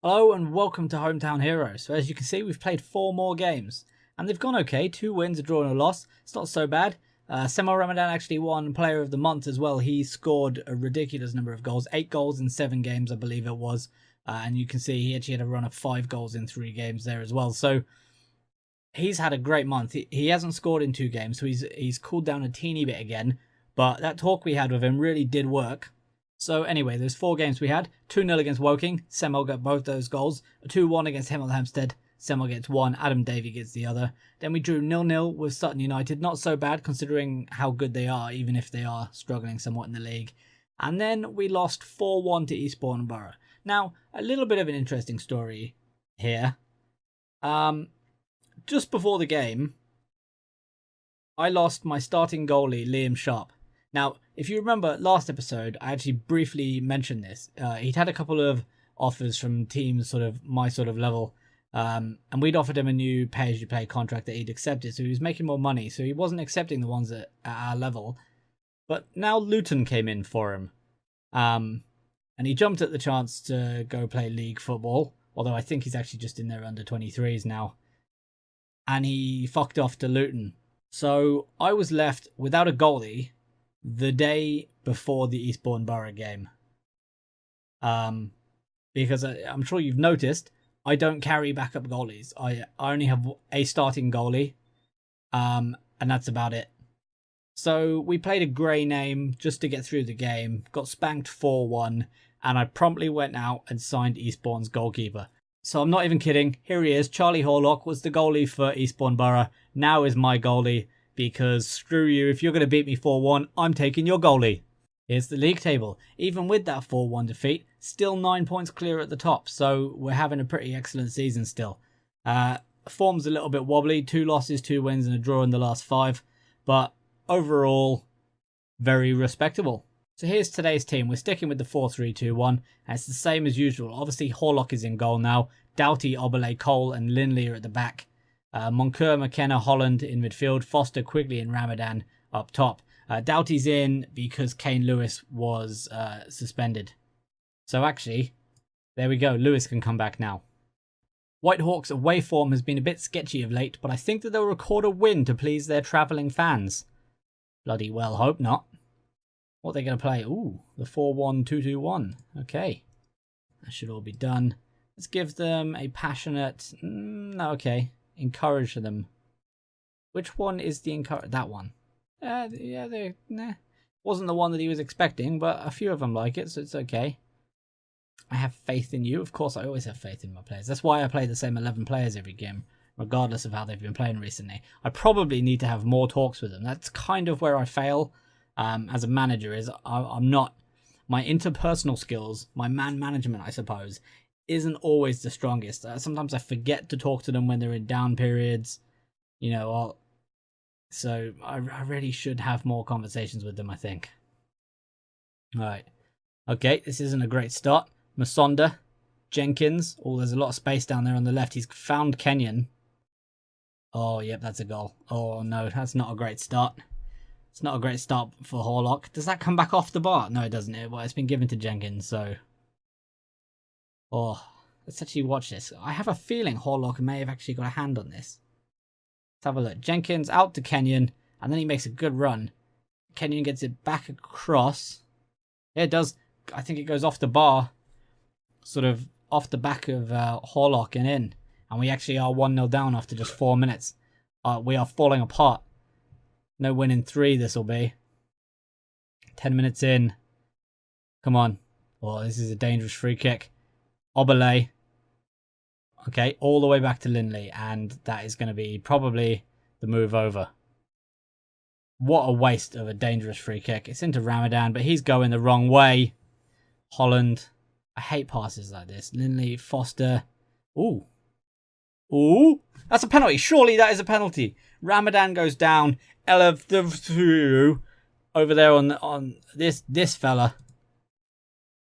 Hello and welcome to Hometown Heroes. So as you can see, we've played 4 more games and they've gone okay. 2 wins, a draw and a loss. It's not so bad. Semo Ramadan actually won Player of the Month as well. He scored a ridiculous number of goals. 8 goals in 7 games, I believe it was. And you can see he actually had a run of 5 goals in 3 games there as well. So he's had a great month. He hasn't scored in 2 games, so he's cooled down a teeny bit again. But that talk we had with him really did work. So anyway, there's 4 games we had. 2-0 against Woking. Semo got both those goals. 2-1 against Hemel Hempstead. Semo gets 1. Adam Davey gets the other. Then we drew 0-0 with Sutton United. Not so bad considering how good they are, even if they are struggling somewhat in the league. And then we lost 4-1 to Eastbourne Borough. Now, a little bit of an interesting story here. Just before the game, I lost my starting goalie, Liam Sharpe. Now, if you remember last episode, I actually briefly mentioned this. He'd had a couple of offers from teams sort of my sort of level, and we'd offered him a new pay-as-you-play contract that he'd accepted, so he was making more money, so he wasn't accepting the ones at our level. But now Luton came in for him, and he jumped at the chance to go play league football, although I think he's actually just in their under-23s now, and he fucked off to Luton. So I was left without a goalie the day before the Eastbourne Borough game. Because I'm sure you've noticed, I don't carry backup goalies. I only have a starting goalie, and that's about it. So we played a grey name just to get through the game, got spanked 4-1, and I promptly went out and signed Eastbourne's goalkeeper. So I'm not even kidding, here he is. Charlie Horlock was the goalie for Eastbourne Borough, now is my goalie. Because screw you, if you're going to beat me 4-1, I'm taking your goalie. Here's the league table. Even with that 4-1 defeat, still 9 points clear at the top. So we're having a pretty excellent season still. Form's a little bit wobbly. 2 losses, 2 wins and a draw in the last 5. But overall, very respectable. So here's today's team. We're sticking with the 4-3-2-1. And it's the same as usual. Obviously, Horlock is in goal now. Doughty, Wobble, Cole and Linley are at the back. Moncur, McKenna, Holland in midfield, Foster, Quigley and Ramadan up top. Doughty's in because Kane Lewis was suspended. So actually, there we go. Lewis can come back now. Whitehawk's away form has been a bit sketchy of late, but I think that they'll record a win to please their travelling fans. Bloody well hope not. What are they going to play? Ooh, the 4-1-2-2-1. Okay. That should all be done. Let's give them a passionate... No, okay. Encourage them. Which one is the encourage? That one. Yeah, wasn't the one that he was expecting, but a few of them like it, so it's okay. I have faith in you. Of course, I always have faith in my players. That's why I play the same 11 players every game, regardless of how they've been playing recently. I probably need to have more talks with them. That's kind of where I fail as a manager. Is I'm not... My interpersonal skills, my man management, I suppose, isn't always the strongest. Sometimes I forget to talk to them when they're in down periods, you know. So I really should have more conversations with them, I think. All right. Okay, this isn't a great start. Masonda, Jenkins. Oh, there's a lot of space down there on the left. He's found Kenyon. Oh, yep, that's a goal. Oh, no, that's not a great start. It's not a great start for Horlock. Does that come back off the bar? No, it doesn't. Well, it's been given to Jenkins, so... Oh, let's actually watch this. I have a feeling Horlock may have actually got a hand on this. Let's have a look. Jenkins out to Kenyon, and then he makes a good run. Kenyon gets it back across. Yeah, it does. I think it goes off the bar, sort of off the back of Horlock and in. And we actually are 1-0 down after just 4 minutes. We are falling apart. No win in 3 this will be. 10 minutes in. Come on. Oh, this is a dangerous free kick. Wobble. Okay, all the way back to Linley, and that is going to be probably the move over. What a waste of a dangerous free kick. It's into Ramadan, but he's going the wrong way. Holland. I hate passes like this. Linley, Foster. Ooh. Ooh. That's a penalty. Surely that is a penalty. Ramadan goes down. Over there on this fella.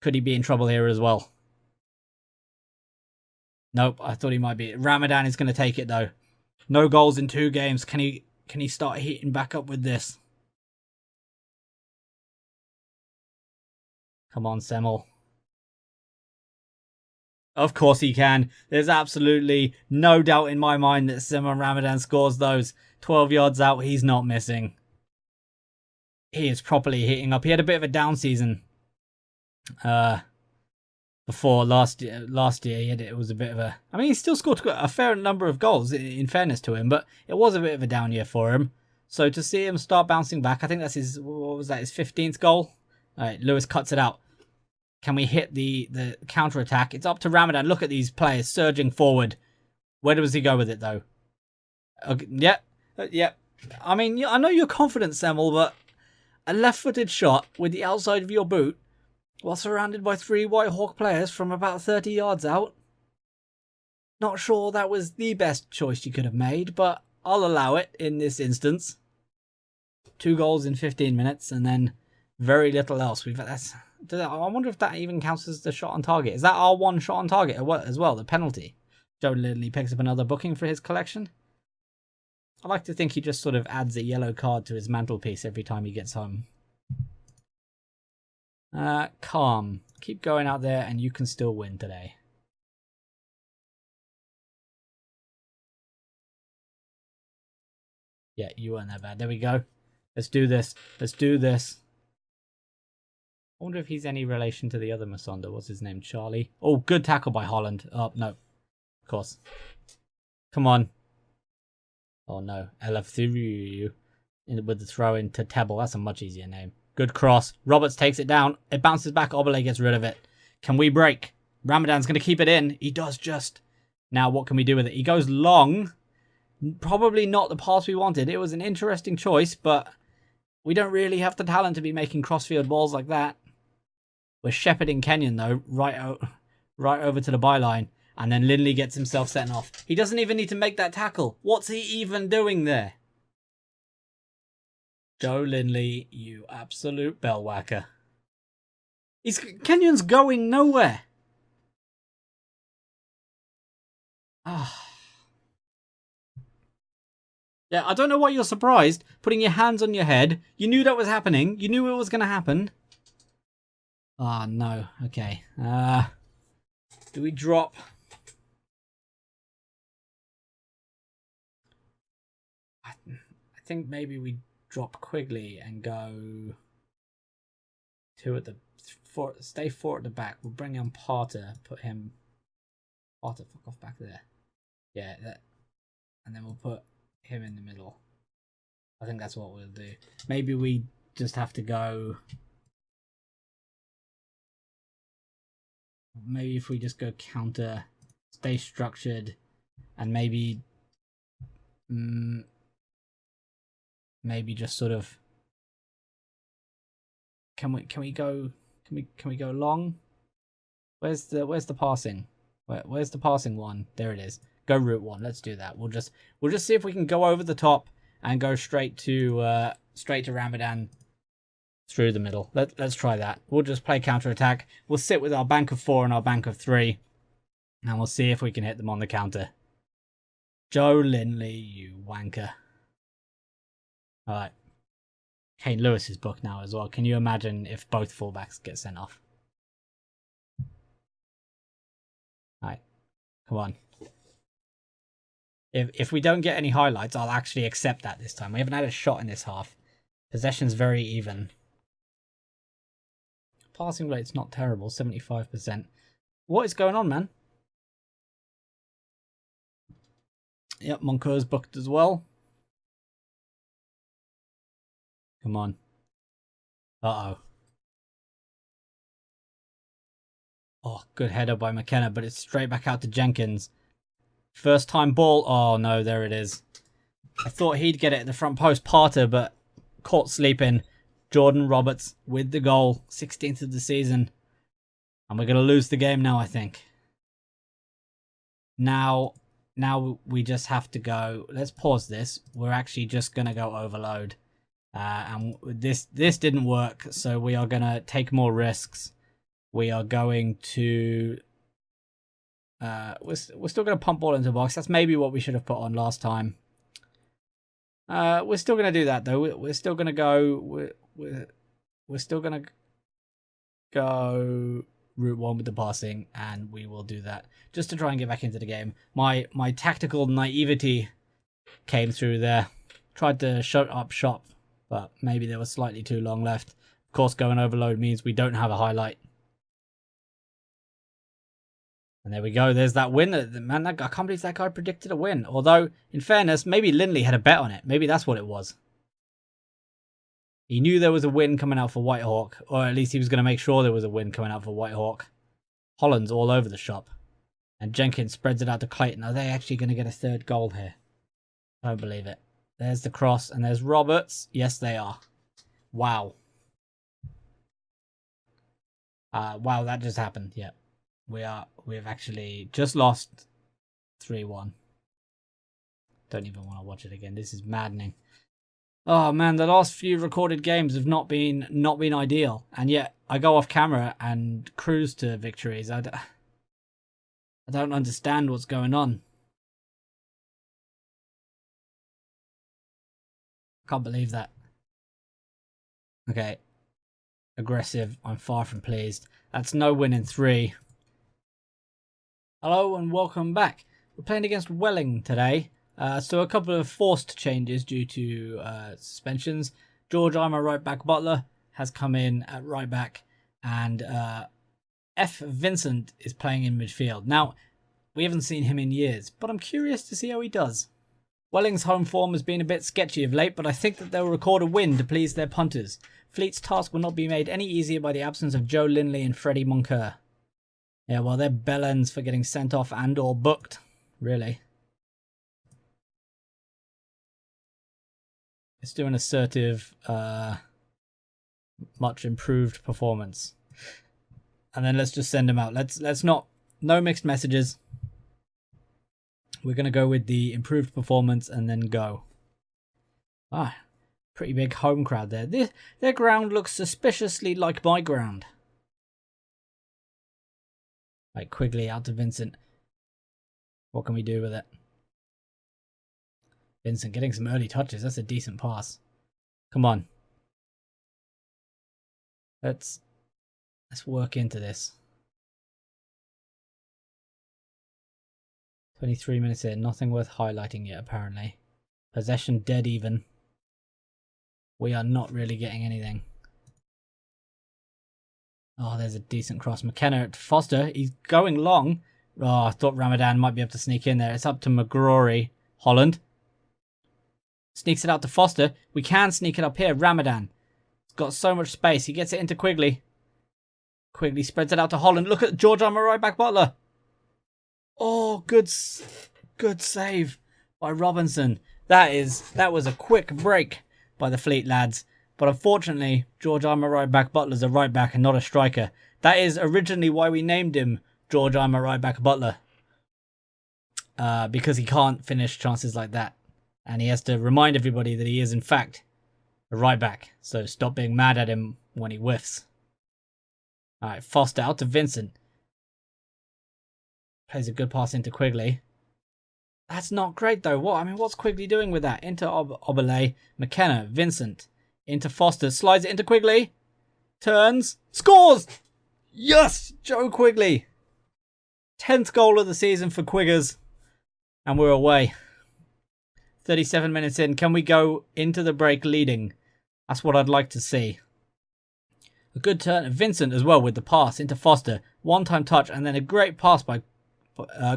Could he be in trouble here as well? Nope, I thought he might be. Ramadan is going to take it though. No goals in 2 games. Can he start heating back up with this? Come on, Semmel. Of course he can. There's absolutely no doubt in my mind that Simon Ramadan scores those. 12 yards out, he's not missing. He is properly hitting up. He had a bit of a down season. Before last year, it was a bit of a... I mean, he still scored a fair number of goals, in fairness to him, but it was a bit of a down year for him. So to see him start bouncing back, I think that's his... What was that? His 15th goal? All right, Lewis cuts it out. Can we hit the counter-attack? It's up to Ramadan. Look at these players surging forward. Where does he go with it, though? Okay, yep. I mean, I know you're confident, Semmel, but a left-footed shot with the outside of your boot while surrounded by 3 Whitehawk players from about 30 yards out. Not sure that was the best choice you could have made, but I'll allow it in this instance. 2 goals in 15 minutes and then very little else. I wonder if that even counts as the shot on target. Is that our one shot on target as well, the penalty? Joe Lindley picks up another booking for his collection. I like to think he just sort of adds a yellow card to his mantelpiece every time he gets home. Calm. Keep going out there and you can still win today. Yeah, you weren't that bad. There we go. Let's do this. Let's do this. I wonder if he's any relation to the other Masonda. What's his name? Charlie. Oh, good tackle by Holland. Oh, no. Of course. Come on. Oh, no. LF3 with the throw into Tebble. That's a much easier name. Good cross. Roberts takes it down. It bounces back. Wobble gets rid of it. Can we break? Ramadan's going to keep it in. He does just. Now, what can we do with it? He goes long. Probably not the pass we wanted. It was an interesting choice, but we don't really have the talent to be making crossfield balls like that. We're shepherding Kenyon, though, right over to the byline. And then Lindley gets himself sent off. He doesn't even need to make that tackle. What's he even doing there? Joe Lindley, you absolute bellwhacker. Kenyon's going nowhere. Yeah, I don't know why you're surprised. Putting your hands on your head. You knew that was happening. You knew it was going to happen. Ah, no. Okay. Do we drop? I think maybe we drop Quigley and go 2 at the... stay 4 at the back. We'll bring on Parter. Put him... Parter, fuck off back there. Yeah, that... And then we'll put him in the middle. I think that's what we'll do. Maybe we just have to go... Maybe if we just go counter, stay structured, and maybe just sort of can we go long? Where's the passing? Where's the passing one? There it is. Go route 1. Let's do that. We'll just see if we can go over the top and go straight to Ramadan through the middle. Let's try that. We'll just play counter attack. We'll sit with our bank of 4 and our bank of 3, and we'll see if we can hit them on the counter. Joe Lindley, you wanker. All right. Kane Lewis's book now as well. Can you imagine if both fullbacks get sent off? All right. Come on. If we don't get any highlights, I'll actually accept that this time. We haven't had a shot in this half. Possession's very even. Passing rate's not terrible, 75%. What is going on, man? Yep, Moncour's booked as well. Come on. Uh-oh. Oh, good header by McKenna, but it's straight back out to Jenkins. First time ball. Oh, no, there it is. I thought he'd get it at the front post, Parter, but caught sleeping. Jordan Roberts with the goal. 16th of the season. And we're going to lose the game now, I think. Now we just have to go. Let's pause this. We're actually just going to go overload. And this didn't work, so we are going to take more risks. We are going to... we're still going to pump ball into the box. That's maybe what we should have put on last time. We're still going to do that, though. We're still going to go... We're still going to go route one with the passing, and we will do that just to try and get back into the game. My tactical naivety came through there. Tried to shut up shop, but maybe there was slightly too long left. Of course, going overload means we don't have a highlight. And there we go. There's that win. Man, I can't believe that guy predicted a win. Although, in fairness, maybe Lindley had a bet on it. Maybe that's what it was. He knew there was a win coming out for Whitehawk, or at least he was going to make sure there was a win coming out for Whitehawk. Holland's all over the shop. And Jenkins spreads it out to Clayton. Are they actually going to get a third goal here? I don't believe it. There's the cross, and there's Roberts. Yes, they are. Wow. Wow, that just happened. Yeah. We've actually just lost 3-1. Don't even want to watch it again. This is maddening. Oh man, the last few recorded games have not been ideal, and yet I go off camera and cruise to victories. I don't understand what's going on. I can't believe that. Okay. Aggressive. I'm far from pleased. That's no win in 3. Hello and welcome back. We're playing against Welling today. So a couple of forced changes due to suspensions. George Armour right back Butler has come in at right back, and F. Vincent is playing in midfield. Now, we haven't seen him in years, but I'm curious to see how he does. Welling's home form has been a bit sketchy of late, but I think that they'll record a win to please their punters. Fleet's task will not be made any easier by the absence of Joe Lindley and Freddie Moncur. Yeah, well, they're bellends for getting sent off and or booked, really. Let's do an assertive, much improved performance. And then let's just send them out. Let's not, no mixed messages. We're going to go with the improved performance and then go. Ah, pretty big home crowd there. Their ground looks suspiciously like my ground. Right, Quigley out to Vincent. What can we do with it? Vincent getting some early touches. That's a decent pass. Come on. Let's work into this. 23 minutes in. Nothing worth highlighting yet, apparently. Possession dead even. We are not really getting anything. Oh, there's a decent cross. McKenna to Foster. He's going long. Oh, I thought Ramadan might be able to sneak in there. It's up to McGrory. Holland. Sneaks it out to Foster. We can sneak it up here. Ramadan. He's got so much space. He gets it into Quigley. Quigley spreads it out to Holland. Look at George Armour right back Butler. Oh, good save by Robinson. That was a quick break by the Fleet lads. But unfortunately, George Armour right back Butler's a right back and not a striker. That is originally why we named him George Armour right back Butler. Because he can't finish chances like that. And he has to remind everybody that he is in fact a right back. So stop being mad at him when he whiffs. Alright, Foster out to Vincent. Plays a good pass into Quigley. That's not great though. What's Quigley doing with that? Into Obele, McKenna, Vincent. Into Foster, slides it into Quigley. Turns, scores! Yes! Joe Quigley. 10th goal of the season for Quiggers. And we're away. 37 minutes in. Can we go into the break leading? That's what I'd like to see. A good turn of Vincent as well with the pass into Foster. One-time touch and then a great pass by...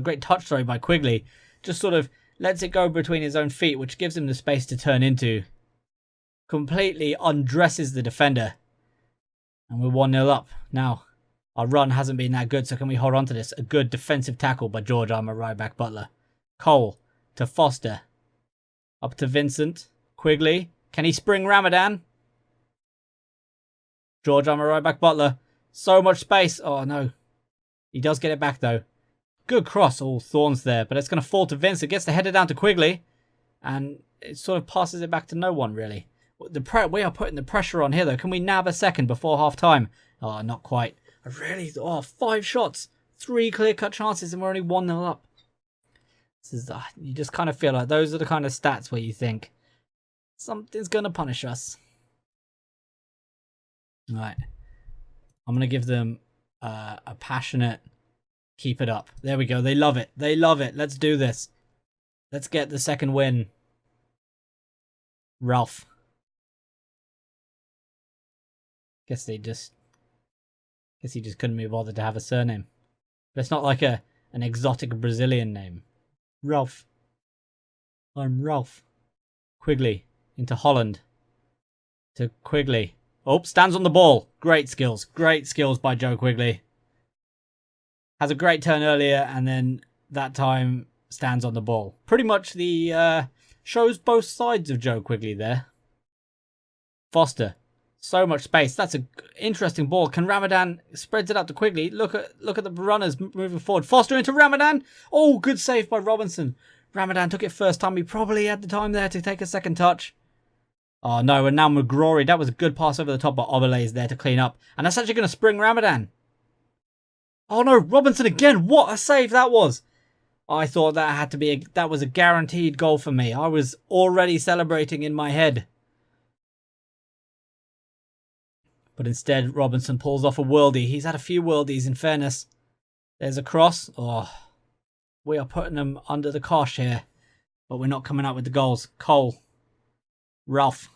great touch, by Quigley. Just sort of lets it go between his own feet, which gives him the space to turn into. Completely undresses the defender. And we're 1-0 up. Now, our run hasn't been that good, so can we hold on to this? A good defensive tackle by George Armour right back Butler. Cole to Foster. Up to Vincent. Quigley. Can he spring Ramadan? George Armour right back Butler. So much space. Oh, no. He does get it back, though. Good cross. All thorns there. But it's going to fall to Vincent. Gets the header down to Quigley. And it sort of passes it back to no one, really. We are putting the pressure on here, though. Can we nab a second before half-time? Oh, not quite. 5 shots. 3 clear-cut chances, and we're only 1-0 up. This is, you just kind of feel like those are the kind of stats where you think something's going to punish us. All right. I'm going to give them a passionate keep it up. There we go. They love it. They love it. Let's do this. Let's get the second win. Ralph. Guess he just couldn't be bothered to have a surname. But it's not like an exotic Brazilian name. Ralph. I'm Ralph. Quigley into Holland. To Quigley. Oh, stands on the ball. Great skills. Great skills by Joe Quigley. Has a great turn earlier, and then that time stands on the ball. Pretty much the shows both sides of Joe Quigley there. Foster. So much space. That's an interesting ball. Can Ramadan spreads it out to Quigley? Look at the runners moving forward. Foster into Ramadan. Oh, good save by Robinson. Ramadan took it first time. He probably had the time there to take a second touch. Oh no, and now McGrory. That was a good pass over the top, but Wobble is there to clean up. And that's actually going to spring Ramadan. Oh no, Robinson again. What a save that was. I thought that had to be that was a guaranteed goal for me. I was already celebrating in my head. But instead, Robinson pulls off a worldie. He's had a few worldies, in fairness. There's a cross. Oh, we are putting them under the cosh here. But we're not coming out with the goals. Cole. Ralph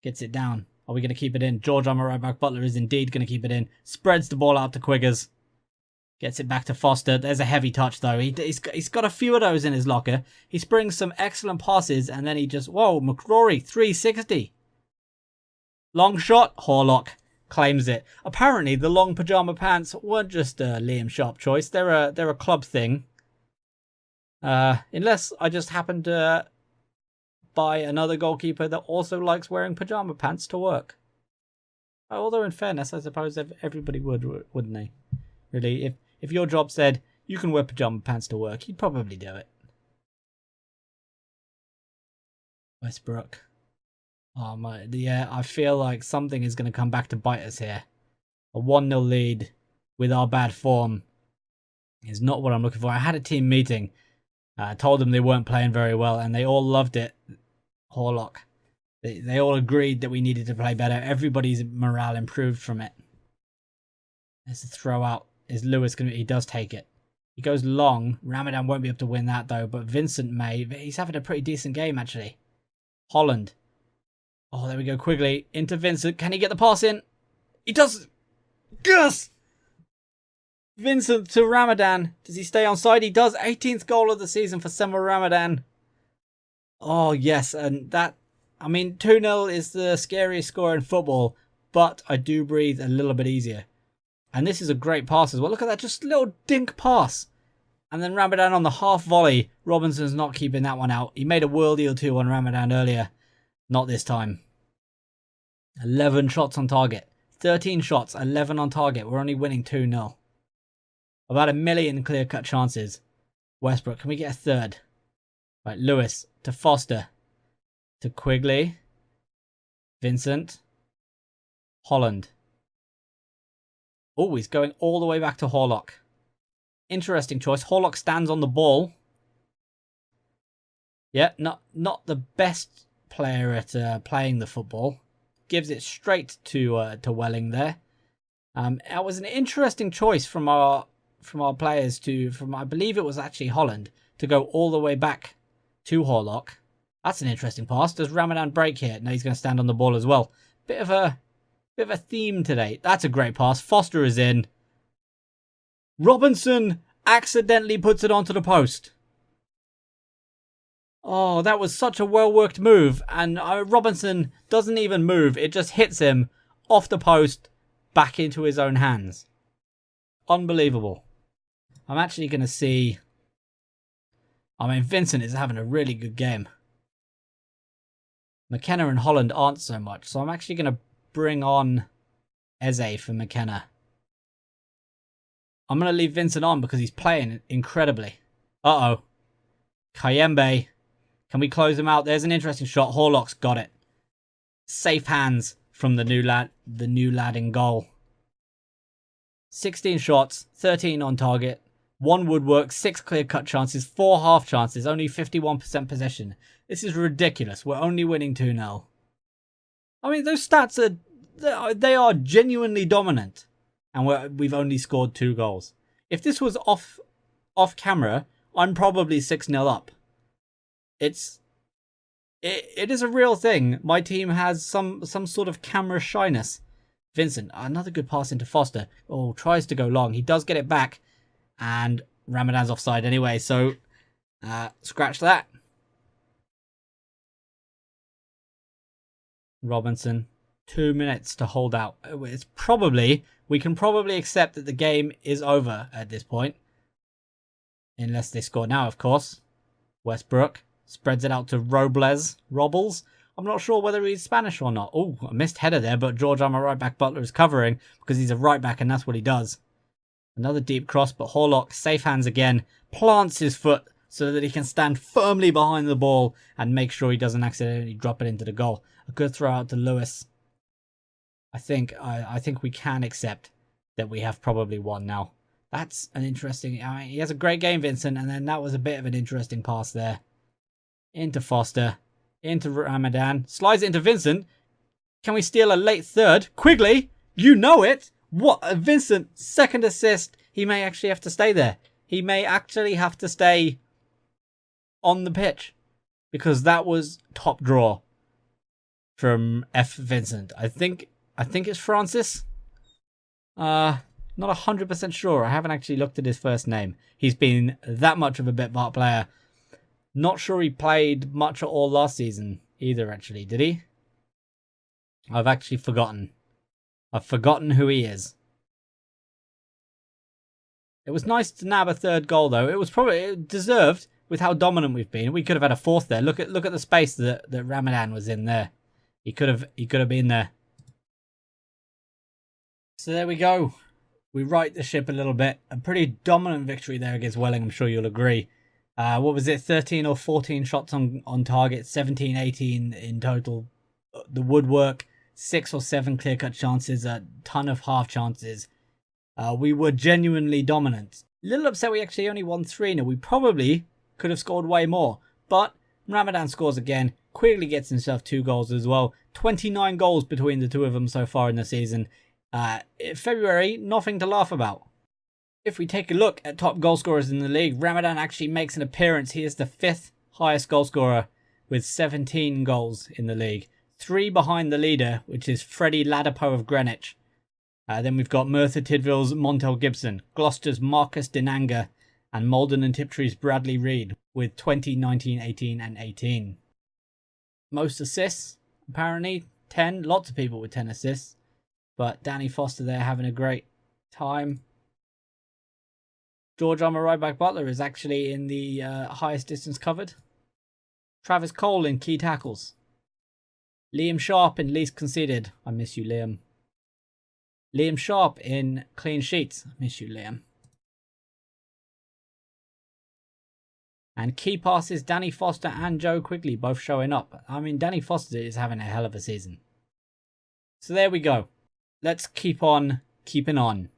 gets it down. Are we going to keep it in? George on my right back. Butler is indeed going to keep it in. Spreads the ball out to Quiggers. Gets it back to Foster. There's a heavy touch, though. He's got a few of those in his locker. He springs some excellent passes, and then he just... Whoa, McCrory, 360. Long shot. Horlock claims it. Apparently, the long pyjama pants weren't just a Liam Sharpe choice. They're a club thing. Unless I just happened to buy another goalkeeper that also likes wearing pyjama pants to work. Although, in fairness, I suppose everybody would, wouldn't they? Really, if your job said you can wear pyjama pants to work, you'd probably do it. Westbrook. Oh my, yeah, I feel like something is going to come back to bite us here. A 1-0 lead with our bad form is not what I'm looking for. I had a team meeting. I told them they weren't playing very well, and they all loved it. Horlock. They all agreed that we needed to play better. Everybody's morale improved from it. There's a throw out. Is Lewis going to... He does take it. He goes long. Ramadan won't be able to win that, though, but Vincent may. He's having a pretty decent game, actually. Holland. Oh, there we go. Quigley into Vincent. Can he get the pass in? He does. Yes! Vincent to Ramadan. Does he stay on side? He does. 18th goal of the season for Sema Ramadan. Oh, yes. And that... I mean, 2-0 is the scariest score in football, but I do breathe a little bit easier. And this is a great pass as well. Look at that. Just a little dink pass. And then Ramadan on the half volley. Robinson's not keeping that one out. He made a worldie or two on Ramadan earlier. Not this time. 11 shots on target. 13 shots, 11 on target. We're only winning 2-0. About 1 million clear-cut chances. Westbrook, can we get a third? Right, Lewis to Foster. To Quigley. Vincent. Holland. Oh, he's going all the way back to Horlock. Interesting choice. Horlock stands on the ball. Yeah, not the best player at playing the football. Gives it straight to Welling there. It was an interesting choice from our players I believe it was actually Holland to go all the way back to Horlock. That's an interesting pass. Does Ramadan break here? No, he's going to stand on the ball as well. Bit of a theme today. That's a great pass. Foster is in. Robinson accidentally puts it onto the post. Oh, that was such a well-worked move. And Robinson doesn't even move. It just hits him off the post back into his own hands. Unbelievable. I'm actually going to see... I mean, Vincent is having a really good game. McKenna and Holland aren't so much. So I'm actually going to bring on Eze for McKenna. I'm going to leave Vincent on because he's playing incredibly. Uh-oh. Kayembe. Can we close him out? There's an interesting shot. Horlock's got it. Safe hands from the new lad in goal. 16 shots, 13 on target, 1 woodwork, 6 clear-cut chances, 4 half chances, only 51% possession. This is ridiculous. We're only winning 2-0. I mean, those stats they are genuinely dominant. and we've only scored 2 goals. If this was off camera, I'm probably 6-0 up. It is a real thing. My team has some sort of camera shyness. Vincent, another good pass into Foster. Oh, tries to go long. He does get it back, and Ramadan's offside anyway, so scratch that. Robinson, 2 minutes to hold out. We can probably accept that the game is over at this point. Unless they score now, of course. Westbrook spreads it out to Wobbles. I'm not sure whether he's Spanish or not. Oh, a missed header there, but George, I'm a right back. Butler is covering because he's a right back and that's what he does. Another deep cross, but Horlock, safe hands again, plants his foot so that he can stand firmly behind the ball and make sure he doesn't accidentally drop it into the goal. A good throw out to Lewis. I think we can accept that we have probably won now. That's an interesting... I mean, he has a great game, Vincent, and then that was a bit of an interesting pass there. Into Foster. Into Ramadan. Slides it into Vincent. Can we steal a late third? Quigley, you know it! What? Vincent, second assist. He may actually have to stay there. He may actually have to stay on the pitch. Because that was top draw from F. Vincent. I think it's Francis. Not 100% sure. I haven't actually looked at his first name. He's been that much of a bit part player. Not sure he played much at all last season either, actually. Did he? I've actually forgotten. I've forgotten who he is. It was nice to nab a third goal, though. It was probably deserved with how dominant we've been. We could have had a fourth there. Look at the space that Ramadan was in there. He could have been there. So there we go. We right the ship a little bit. A pretty dominant victory there against Welling, I'm sure you'll agree. What was it? 13 or 14 shots on target, 17, 18 in total. The woodwork, 6 or 7 clear-cut chances, a ton of half chances. We were genuinely dominant. A little upset we actually only won 3-0. We probably could have scored way more. But Ramadan scores again. Quigley gets himself 2 goals as well. 29 goals between the two of them so far in the season. February, nothing to laugh about. If we take a look at top goal scorers in the league, Ramadan actually makes an appearance. He is the 5th highest goal scorer with 17 goals in the league. 3 behind the leader, which is Freddie Ladapo of Greenwich. Then we've got Merthyr Tydfil's Montel Gibson, Gloucester's Marcus Dinanga, and Malden and Tiptree's Bradley Reed with 20, 19, 18 and 18. Most assists, apparently 10. Lots of people with 10 assists. But Danny Foster there having a great time. George Armour right back Butler is actually in the highest distance covered. Travis Cole in key tackles. Liam Sharpe in least conceded. I miss you, Liam. Liam Sharpe in clean sheets. I miss you, Liam. And key passes, Danny Foster and Joe Quigley both showing up. I mean, Danny Foster is having a hell of a season. So there we go. Let's keep on keeping on.